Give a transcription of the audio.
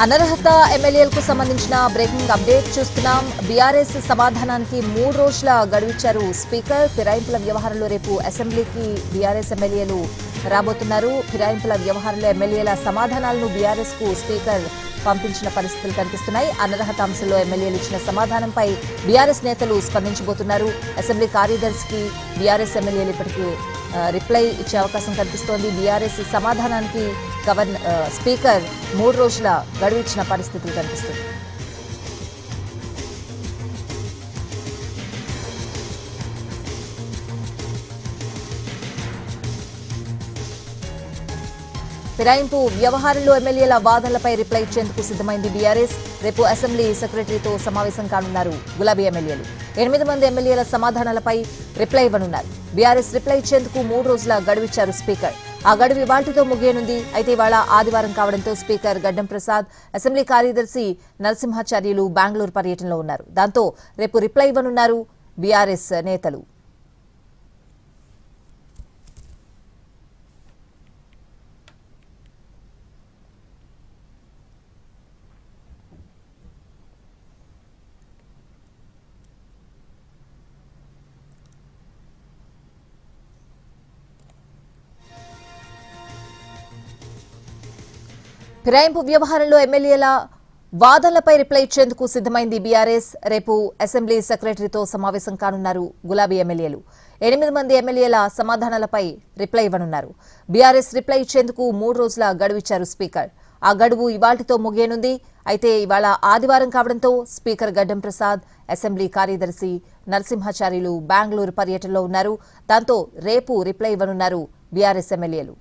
అనర్హత ఎమ్మెల్యేలకు సంబంధించిన బ్రేకింగ్ అప్డేట్ చూస్తున్నాం. బీఆర్ఎస్ సమాధానానికి 3 రోజుల గడువిచ్చారు స్పీకర్. ఫిరాయింపుల వ్యవహారంలో రేపు అసెంబ్లీకి బీఆర్ఎస్ ఎమ్మెల్యేలు రాబోతున్నారు. ఫిరాయింపుల వ్యవహారంలో ఎమ్మెల్యేల సమాధానాలను బీఆర్ఎస్ కు స్పీకర్ పంపించిన పరిస్థితులు కనిపిస్తున్నాయి. అనర్హత అంశంలో ఎమ్మెల్యేలు ఇచ్చిన సమాధానంపై బీఆర్ఎస్ నేతలు స్పందించబోతున్నారు. అసెంబ్లీ కార్యదర్శికి బీఆర్ఎస్ ఎమ్మెల్యేలు ఇప్పటికీ రిప్లై ఇచ్చే అవకాశం కనిపిస్తోంది. బీఆర్ఎస్ సమాధానానికి స్పీకర్ 3 రోజుల గడువు ఇచ్చిన పరిస్థితులు కనిపిస్తుంది. ఫిరాయింపు వ్యవహారంలో ఎమ్మెల్యేల వాదనలపై రిప్లై ఇచ్చేందుకు సిద్ధమైంది బీఆర్ఎస్. రేపు అసెంబ్లీ సెక్రటరీతో సమావేశం కానున్నారు గులాబీ ఎమ్మెల్యేలు. 8 మంది ఎమ్మెల్యేల సమాధానాలపై రిప్లై ఇవ్వనున్నారు. బీఆర్ఎస్ రిప్లై ఇచ్చేందుకు 3 రోజుల గడువిచ్చారు స్పీకర్. ఆ గడువు ఇవాళ్టితో ముగియనుంది. అయితే ఇవాళ ఆదివారం కావడంతో స్పీకర్ గడ్డం ప్రసాద్, అసెంబ్లీ కార్యదర్శి నరసింహాచార్యులు బెంగళూరు పర్యటనలో ఉన్నారు. దాంతో రేపు రిప్లై ఇవ్వనున్నారు బీఆర్ఎస్ నేతలు. ఫిరాయింపు వ్యవహారంలో ఎమ్మెల్యేల వాదనలపై రిప్లై ఇచ్చేందుకు సిద్ధమైంది బీఆర్ఎస్. రేపు అసెంబ్లీ సెక్రటరీతో సమావేశం కానున్నారు గులాబీ ఎమ్మెల్యేలు. 8 మంది ఎమ్మెల్యేల సమాధానాలపై రిప్లై ఇవ్వనున్నారు. బీఆర్ఎస్ రిప్లై ఇచ్చేందుకు 3 రోజుల గడువిచ్చారు స్పీకర్. ఆ గడువు ఇవాళ్టితో ముగియనుంది. అయితే ఇవాళ ఆదివారం కావడంతో స్పీకర్ గడ్డం ప్రసాద్, అసెంబ్లీ కార్యదర్శి నరసింహాచార్యులు బెంగళూరు పర్యటనలో ఉన్నారు. దాంతో రేపు రిప్లై ఇవ్వనున్నారు బీఆర్ఎస్ ఎమ్మెల్యేలు.